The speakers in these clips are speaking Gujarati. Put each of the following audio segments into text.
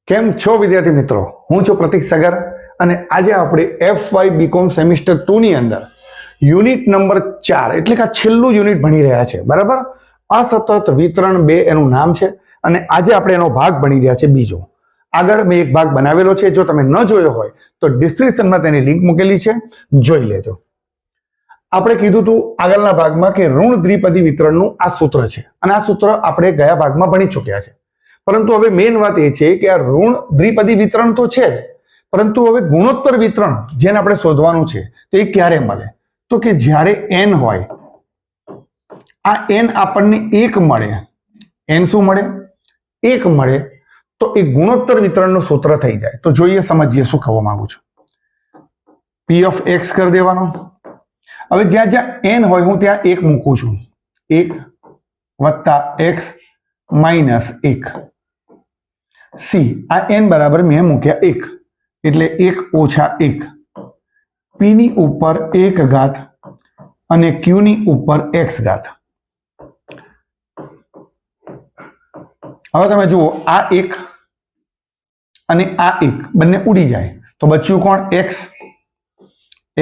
કેમ છો વિદ્યાર્થી મિત્રો? હું છું પ્રતીક સાગર અને આજે આપણે FY બીકોમ સેમિસ્ટર 2 ની અંદર યુનિટ નંબર 4 એટલે કે આ છેલ્લું યુનિટ ભણી રહ્યા છે. બરાબર? અસતત વિતરણ 2 એનું નામ છે અને આજે આપણે એનો ભાગ ભણી રહ્યા છે બીજો. આગળ મેં એક ભાગ બનાવેલો છે, જો તમે ન જોયો હોય તો ડિસ્ક્રિપ્શનમાં તેની લિંક મૂકેલી છે, જોઈ લેજો. આપણે કીધું હતું આગળના ભાગમાં કે ઋણ દ્વિપદી વિતરણનું આ સૂત્ર છે અને આ સૂત્ર આપણે ગયા ભાગમાં ભણી ચૂક્યા છે. પરંતુ હવે મેઇન વાત એ છે કે આ ઋણ દ્વિપદી વિતરણ તો છે, પરંતુ હવે ગુણોત્તર વિતરણ જેને આપણે શોધવાનું છે તો એ ક્યારે મળે? તો કે જ્યારે n હોય, આ n આપણને 1 મળે. n શું મળે? 1 મળે તો એ ગુણોત્તર વિતરણનું સૂત્ર થઈ જાય. તો જોઈએ, સમજીએ શું કહેવા માંગુ છું. p of x કરી દેવાનો. હવે જ્યાં જ્યાં n હોય હું ત્યાં 1 મૂકું છું. 1 વત્તા x માઇનસ 1 c. આ n બરાબર મેં મૂક્યા 1 એટલે 1 ઓછા 1. p ની ઉપર 1 ઘાત અને q ની ઉપર x ઘાત. હવે તમે જુઓ, આ 1 અને આ 1 બંને ઉડી જાય તો બચ્યું કોણ? x.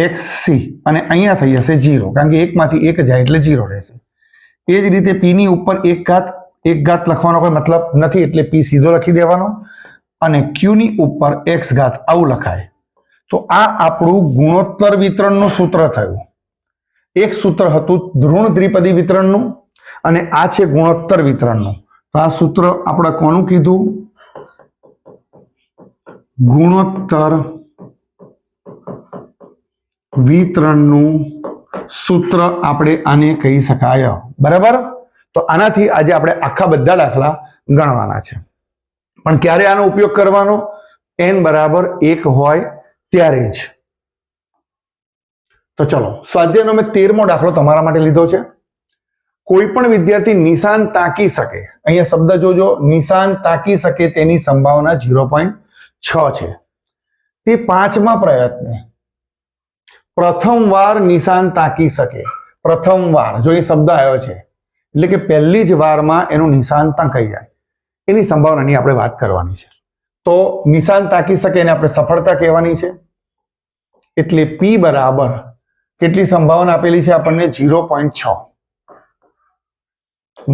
xc અને અહીંયા થઈ જશે 0, કારણ કે 1 માંથી 1 જાય એટલે 0 રહેશે. એ જ રીતે p ની ઉપર 1 ઘાત લખવાનો કોઈ મતલબ નથી એટલે p સીધો લખી દેવાનો અને q ની ઉપર x ઘાત આવું લખાય. તો આ આપણું ગુણોત્તર વિતરણનું સૂત્ર થયું. એક સૂત્ર હતું ઋણ દ્વિપદી વિતરણનું અને આ છે ગુણોત્તર વિતરણનું. તો આ સૂત્ર આપણે કોનું કીધું? ગુણોત્તર વિતરણનું સૂત્ર આપણે આને કહી શકાય. બરાબર? તો આનાથી આજે આપણે આખા બધા દાખલા ગણવાના છે. પણ ક્યારે આનો ઉપયોગ કરવાનો? n બરાબર 1 હોય ત્યારે જ. તો ચલો, સ્વાધ્યાયનો મેં 13મો દાખલો તમારા માટે લીધો છે. કોઈ પણ વિદ્યાર્થી નિશાન તાકી શકે, અહીંયા શબ્દ જોજો, નિશાન તાકી શકે તેની સંભાવના 0.6 છે. તે 5મા પ્રયત્ને પ્રથમવાર નિશાન તાકી શકે. પ્રથમવાર, જો એ શબ્દ આવ્યો છે એટલે કે પહેલી જ વારમાં એનું નિશાન તાકાઈ જાય, એની સંભાવનાની આપણે વાત કરવાની છે. તો નિશાન તાકી શકે એને આપણે સફળતા કહેવાની છે. એટલે p બરાબર કેટલી સંભાવના આપેલી છે આપણને? 0.6.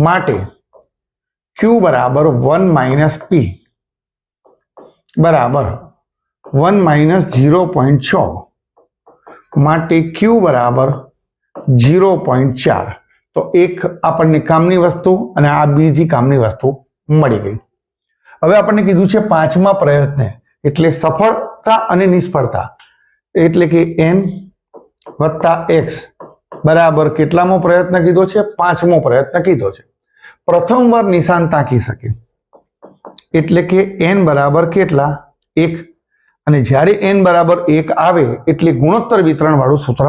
માટે q બરાબર 1 માઇનસ p બરાબર 1 માઇનસ 0.6 માટે q બરાબર 0.4. તો એક આપણને કામની વસ્તુ અને આ બીજી કામની વસ્તુ મળી ગઈ. હવે આપણને કીધું છે 5મા પ્રયત્ને એટલે સફળતા અને નિષ્ફળતા એટલે કે n વત્તા x બરાબર કેટલામો પ્રયત્ન કીધો છે? 5મો પ્રયત્ન કીધો છે. પ્રથમવાર નિશાન તાકી શકે એટલે કે n બરાબર કેટલા? 1. અને જ્યારે n બરાબર 1 આવે એટલે ગુણોત્તર વિતરણ વાળું સૂત્ર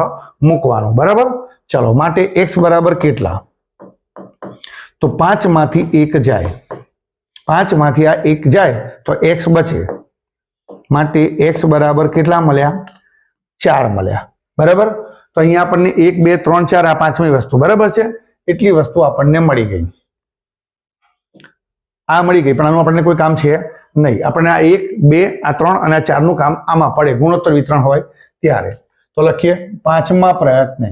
મૂકવાનું. બરાબર? ચલો, માટે x બરાબર કેટલા? તો 5 માંથી 1 જાય, 5 માંથી આ 1 જાય તો x બચે. માટે x બરાબર કેટલા મળ્યા? 4 મળ્યા. બરાબર? તો અહીંયા આપણને 1 2 3 4 આ 5મી વસ્તુ બરાબર છે, એટલી વસ્તુ આપણને મળી ગઈ. આ મળી ગઈ, પણ આનું આપણને કોઈ કામ છે નહીં. આપણને આ 1 2 આ 3 અને આ 4 નું કામ આમાં પડે, ગુણોત્તર વિતરણ હોય ત્યારે. તો લખીએ 5મા પ્રયત્ને,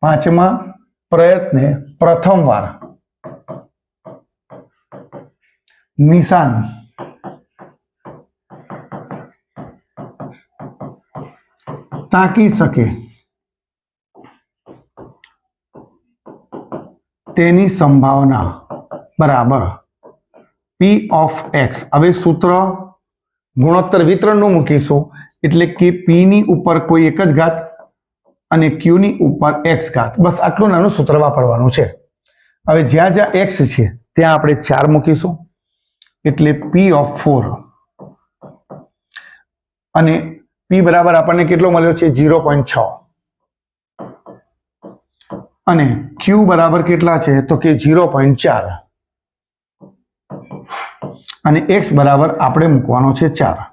5મા પ્રયત્ને પ્રથમવાર નિશાન તાકી શકે તેની સંભાવના બરાબર p of x. હવે સૂત્ર ગુણોત્તર વિતરણનું મૂકીશું એટલે કે p ની ઉપર કોઈ એક જ ઘાત અને q ની ઉપર x ઘાત. બસ આટલું નાનું સૂત્ર વાપરવાનું છે. હવે જ્યાં જ્યાં x છે ત્યાં આપણે 4 મૂકીશું એટલે p of 4 અને p બરાબર આપણને કેટલો મળ્યો છે? 0.6 અને q બરાબર કેટલા છે? તો કે 0.4 અને x બરાબર આપણે મૂકવાનો છે 4.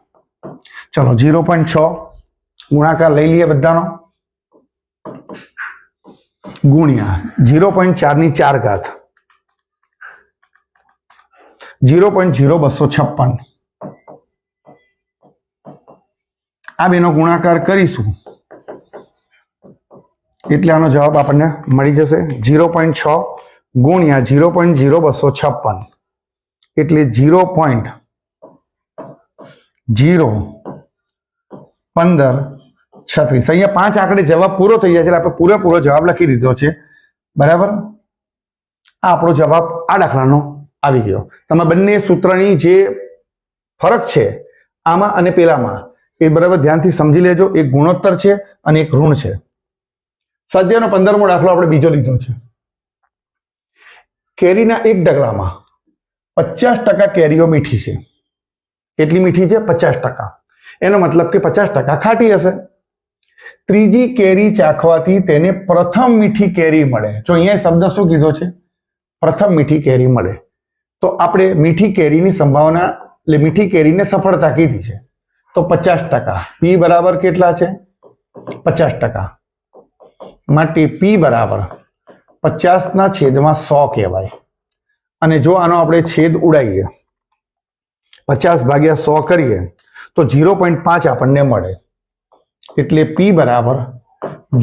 ચલો, 0.6 ગુણાકાર લઈ લઈએ બધાનો ગુણ્યા 0.4 ની 4 ઘાત 0.0256 આ બેનો ગુણાકાર કરીશું એટલે આનો જવાબ આપણને મળી જશે 0.6 ગુણ્યા 0.0256 એટલે 0.01536. અહીંયા 5 આંકડે જવાબ પૂરો થઈ જાય છે એટલે આપણે પૂરેપૂરો જવાબ લખી દીધો છે. બરાબર, આ આપણો જવાબ આ દાખલાનો આવી ગયો. તમે બંને સૂત્રની જે ફરક છે આમાં અને પેલામાં એ બરાબર ધ્યાનથી સમજી લેજો. એક ગુણોત્તર છે અને એક ઋણ છે. સ્વાધ્યાયનો 15મો દાખલો આપણે બીજો લીધો છે. કેરીના એક ડગલામાં 50% કેરીઓ મીઠી છે. કેટલી મીઠી છે? 50%. એનો મતલબ કે 50% ખાટી હશે. ત્રીજી કેરી ચાખવાથી તેને પ્રથમ મીઠી કેરી મળે. જો અહીંયા શબ્દ શું કીધો છે? પ્રથમ મીઠી કેરી મળે. તો આપણે મીઠી કેરીની સંભાવના એટલે મીઠી કેરીને સફળતા કીધી છે તો 50%. પી બરાબર કેટલા છે? 50%. માટે પી બરાબર 50/100 કહેવાય. અને જો આનો આપણે છેદ ઉડાવીએ 50/100 કરીએ તો 0.5 આપણને મળે. એટલે પી બરાબર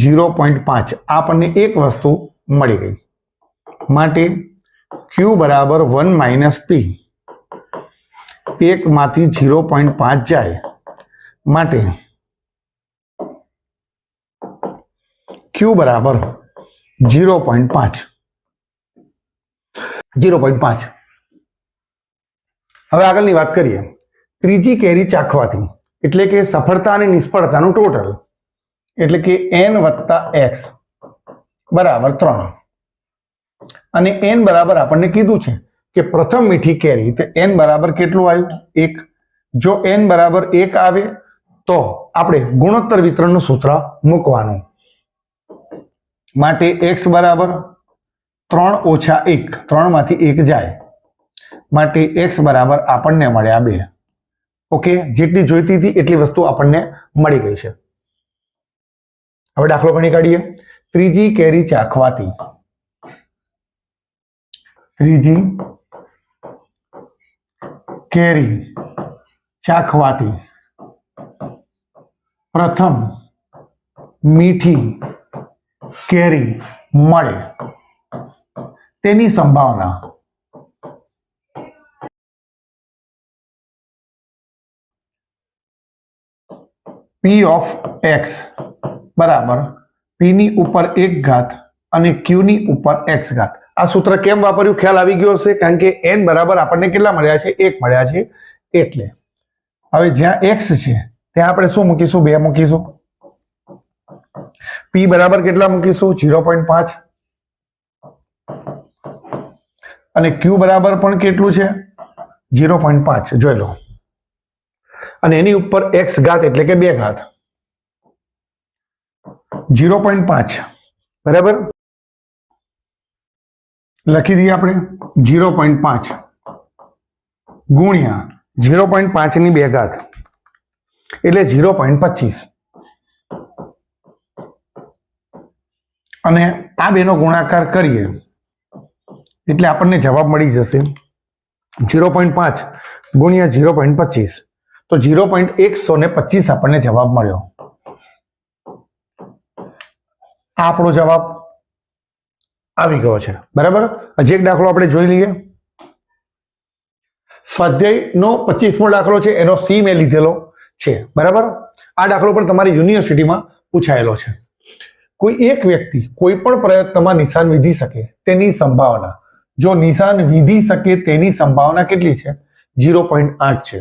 0.5. આપણને એક વસ્તુ મળી ગઈ. માટે ક્યુ બરાબર 1 - પી. 1 માંથી 0.5 જાય માટે ક્યુ બરાબર 0.5. હવે આગળની વાત કરીએ. ત્રીજી કેરી ચાખવાથી એટલે કે સફળતા અને નિષ્ફળતાનું ટોટલ એટલે કે n + x બરાબર 3. અને n બરાબર આપણને કીધું છે કે પ્રથમ મીઠી કેરી તો n બરાબર કેટલું આવ્યું? 1. જો n બરાબર 1 આવે તો આપણે ગુણોત્તર વિતરણનું સૂત્ર મૂકવાનું. માટે x બરાબર 3 - 1. 3 માંથી 1 જાય માટે x બરાબર આપણને મળ્યા 2. ઓકે, જેટલી જોઈતી હતી એટલી વસ્તુ આપણને મળી ગઈ છે. હવે દાખલો ગણી કાઢીએ. ત્રીજી કેરી ચાખવાથી પ્રથમ મીઠી કેરી મળે તેની સંભાવના P of x બરાબર P ની ઉપર 1 ઘાત અને Q ની ઉપર x ઘાત. આ સૂત્ર કેમ વાપર્યું ખ્યાલ આવી ગયો હશે. કારણ કે n બરાબર આપણને કેટલા મળ્યા છે? 1 મળ્યા છે. એટલે હવે જ્યાં x છે ત્યાં આપણે શું મૂકીશું? 2 મૂકીશું. P બરાબર કેટલા મૂકીશું? 0.5. અને Q બરાબર પણ કેટલું છે? 0.5. જોઈ લો. અને એની ઉપર x ઘાત એટલે કે 2 ઘાત 0.5 બરાબર લખી દઈએ આપણે. 0.5 ગુણ્યા 0.5 ની 2 ઘાત એટલે 0.25. અને આ બેનો ગુણાકાર કરીએ એટલે આપણને જવાબ મળી જશે 0.5 ગુણ્યા 0.25 તો 0.125 આપણને જવાબ મળ્યો. આ આપણો જવાબ આવી ગયો છે. બરાબર, હજી એક દાખલો આપણે જોઈ લઈએ. સ્વાધ્યાયનો 25મો દાખલો છે, એનો સી મેં લીધેલો છે. બરાબર, આ દાખલો પણ તમારી યુનિવર્સિટીમાં પૂછાયેલો છે. કોઈ એક વ્યક્તિ કોઈ પણ પ્રયત્નમાં નિશાન વિધી શકે તેની સંભાવના, જો નિશાન વિધી શકે તેની સંભાવના કેટલી છે? 0.8 છે.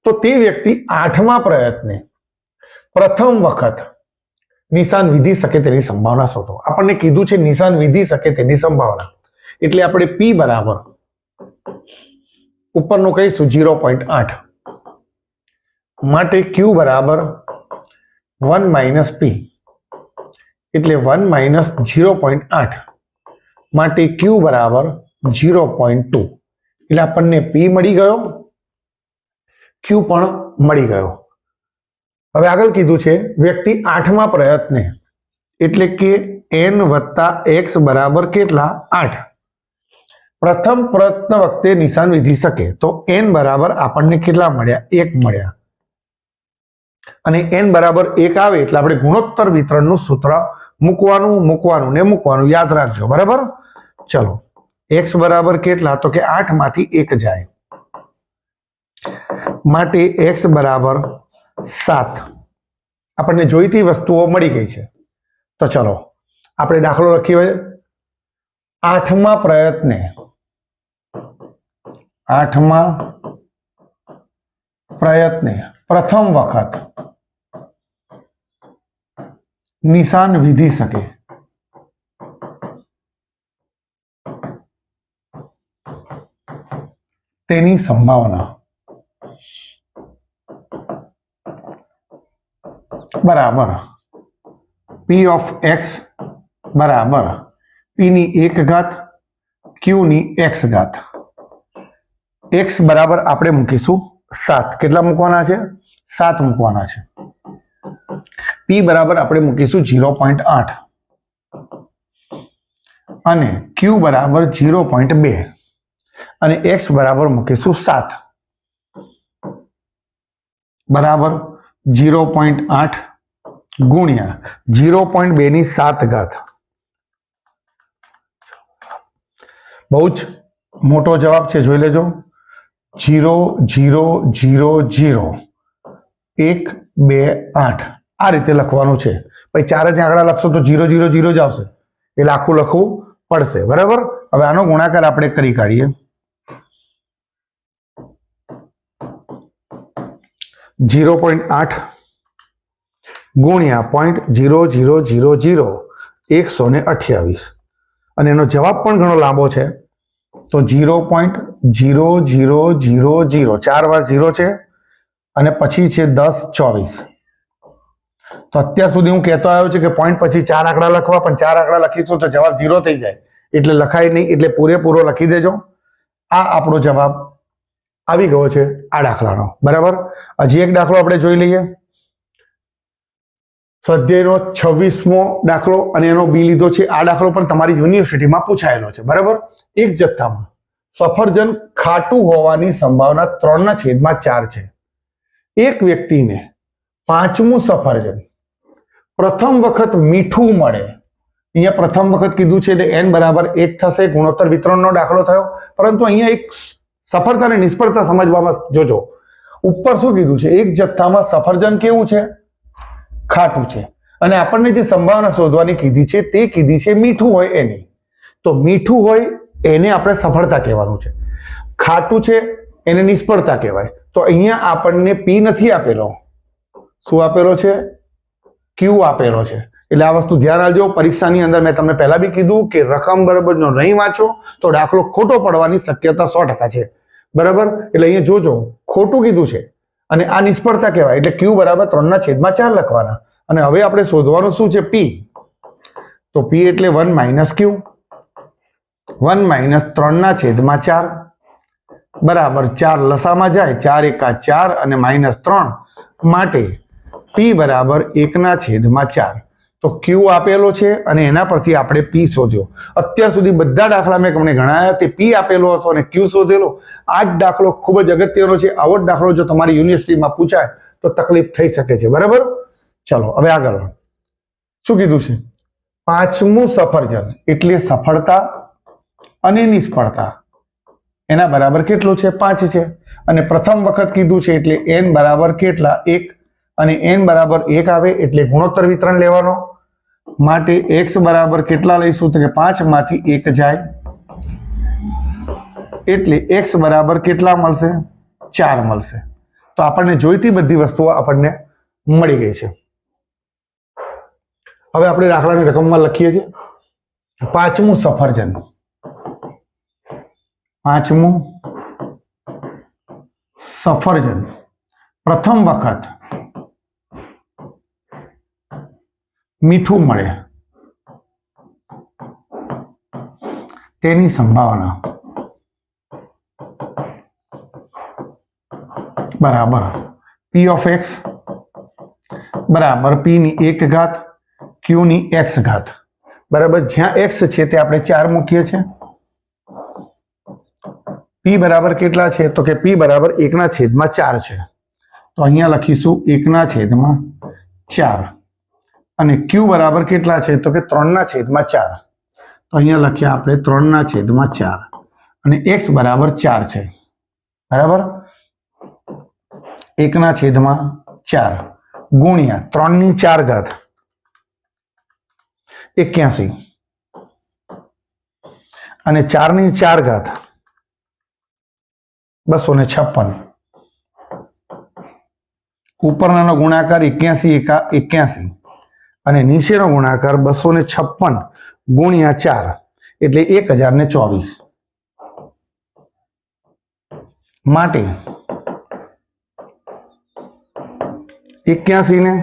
તો તે વ્યક્તિ 8મા પ્રયત્ને પ્રથમ વખત નિશાન વિધી શકે તેની સંભાવના શોધો. આપણને કીધું છે નિશાન વિધી શકે તેની સંભાવના એટલે આપણે P બરાબર ઉપરનું કહીશું 0.8. માટે Q બરાબર 1 - P એટલે 1 - 0.8 માટે Q બરાબર 0.2 એટલે આપણને P મળી ગયો, Q પણ મળી ગયો. હવે આગળ કીધું છે વ્યક્તિ 8મા પ્રયત્ને એટલે કે n + x બરાબર કેટલા? 8 પ્રથમ પ્રયત્ન વખતે નિશાન વિધી શકે તો n બરાબર આપણને કેટલા મળ્યા? 1 મળ્યા. અને n બરાબર 1 આવે એટલે આપણે ગુણોત્તર વિતરણનું સૂત્ર મૂકવાનું યાદ રાખજો. બરાબર? ચલો, x બરાબર કેટલા? તો કે 8 માંથી 1 જાય માટે x બરાબર 7. આપણને જોઈતી વસ્તુઓ મળી ગઈ છે. તો ચલો આપણે દાખલો લખીએ. 8મા પ્રયત્ને પ્રથમ વખત નિશાન વિધી શકે તેની સંભાવના બરાબર p of x બરાબર p ની 1 ઘાત q ની x ઘાત. x બરાબર આપણે મૂકીશું 7. કેટલા મૂકવાના છે? 7 મૂકવાના છે. p બરાબર આપણે મૂકીશું 0.8 અને q બરાબર 0.2 અને x બરાબર મૂકીશું 7 બરાબર 0.8 ગુણ્યા 0.2 ની 7 ઘાત. બહુ જ મોટો જવાબ છે, જોઈ લેજો. 0 0 0 0 1 2 8 આ રીતે લખવાનું છે. પછી 4 જ આંકડા લખશો તો 0 0 0 જ આવશે, એટલે આખું લખવું પડશે. બરાબર? હવે આનો ગુણાકાર આપણે કરી કાઢીએ. 0.8 ગુણ્યા 0.0000 128 અને એનો જવાબ પણ ઘણો લાંબો છે. તો 0.0000 4 વાર 0 છે અને પછી છે 10 24. તો અત્યાર સુધી હું કહેતો આવ્યો છું કે પોઈન્ટ પછી 4 આંકડા લખવા, પણ 4 આંકડા લખીશું તો જવાબ 0 થઈ જાય, એટલે લખાય નહીં. એટલે પૂરેપૂરો લખી દેજો. આ આપણો જવાબ આવી ગયો છે આ દાખલાનો. બરાબર? હજી એક દાખલો આપણે જોઈ લઈએ. સ્વાધ્યાયનો 26મો દાખલો અને એનો બી લીધો છે. આ દાખલો પણ તમારી યુનિવર્સિટીમાં પૂછાયેલો છે. બરાબર? એક જથ્થામાં સફરજન ખાટું હોવાની સંભાવના 3/4 છે. એક વ્યક્તિને 5મું સફરજન પ્રથમ વખત મીઠું મળે. અહીંયા પ્રથમ વખત કીધું છે એટલે n બરાબર 1 થશે. ગુણોત્તર વિતરણનો દાખલો થયો, પરંતુ અહીંયા એક સફળતા અને નિષ્ફળતા સમજવામાં જોજો. ઉપર શું કીધું છે? એક જથ્થામાં સફરજન કેવું છે? ખાટું છે. અને આપણને જે સંભાવના શોધવાની કીધી છે તે કીધી છે મીઠું હોય એની. તો મીઠું હોય એને આપણે સફળતા કહેવાનું છે, ખાટું છે એને નિષ્ફળતા કહેવાય. તો અહીંયા આપણને p નથી આપેલો. શું આપેલો છે? q આપેલો છે. એટલે આ વસ્તુ ધ્યાન રાખજો. પરીક્ષાની અંદર મેં તમને પહેલા બી કીધું કે રકમ બરાબરનો નહીં વાંચો તો દાખલો ખોટો પડવાની શક્યતા 100% છે. બરાબર? એટલે અહીંયા જોજો, ખોટું કીધું છે અને આ નિષ્ફળતા કહેવાય. એટલે q બરાબર 3/4 લખવાના. અને હવે આપણે શોધવાનું શું છે? p. તો p એટલે 1 - q 1 - 3/4 બરાબર 4 લસામાં જાય, 4 × 4 અને -3 માટે p બરાબર 1/4. તો q આપેલો છે અને એના પરથી આપણે p શોધ્યો. અત્યાર સુધી બધા દાખલા મેં તમને ગણાયા તે p આપેલો હતો અને q શોધેલો. આ જ દાખલો ખૂબ જ અગત્યનો છે. આવો જ દાખલો જો તમારી યુનિવર્સિટીમાં પૂછાય તો તકલીફ થઈ શકે છે. બરાબર? ચલો હવે આગળ શું કીધું છે? 5મું સફરજન એટલે સફળતા અને નિષ્ફળતા એના બરાબર કેટલું છે? 5 છે. અને પ્રથમ વખત કીધું છે એટલે n બરાબર કેટલા? 1 અને n બરાબર 1 આવે એટલે ગુણોત્તર વિતરણ લેવાનો. માટે x બરાબર કેટલા લઈશું? તો કે 5 માંથી 1 જાય એટલે x બરાબર કેટલા મળશે? 4 મળશે. તો આપણને જોઈતી બધી વસ્તુઓ આપણને મળી ગઈ છે. હવે આપણે દાખલાની રકમમાં લખીએ છીએ. 5મું સફરજન, 5મું સફરજન પ્રથમ વખત મીઠું મળે તેની સંભાવના બરાબર p of x બરાબર p ની 1 ઘાત q ની x ઘાત. બરાબર? જ્યાં x છે તે આપણે 4 મૂકીએ છીએ પી બરાબર કેટલા છે? તો કે પી બરાબર 1/4 છે. તો અહીંયા લખીશું 1/4 અને ક્યુ બરાબર કેટલા છે? તો કે 3/4. તો અહીંયા લખ્યા આપણે 3/4 અને એક્સ બરાબર 4 છે. બરાબર 1/4 ગુણ્યા 3/4 81 અને 4/4 256. ઉપરનો ગુણાકાર 81 અને નીચેનો ગુણાકાર 256 ગુણ્યા 4 એટલે 1024. માટે 81 ને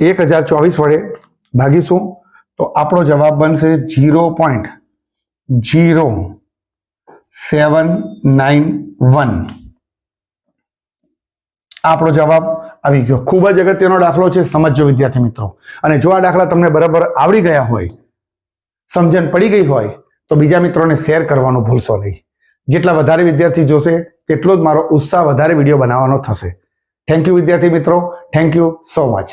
1024 વડે ભાગીશું તો આપણો જવાબ બનશે 0.0791. આપણો જવાબ આવી ગયો. ખૂબ જ અગત્યનો દાખલો છે, સમજજો વિદ્યાર્થી મિત્રો. અને જો આ દાખલા તમને બરાબર આવડી ગયા હોય, સમજણ પડી ગઈ હોય તો બીજા મિત્રોને શેર કરવાનું ભૂલશો નહીં. જેટલા વધારે વિદ્યાર્થી જોશે તેટલો જ મારો ઉત્સાહ વધારે વિડીયો બનાવવાનો થશે. થેન્ક યુ વિદ્યાર્થી મિત્રો. Thank you so much.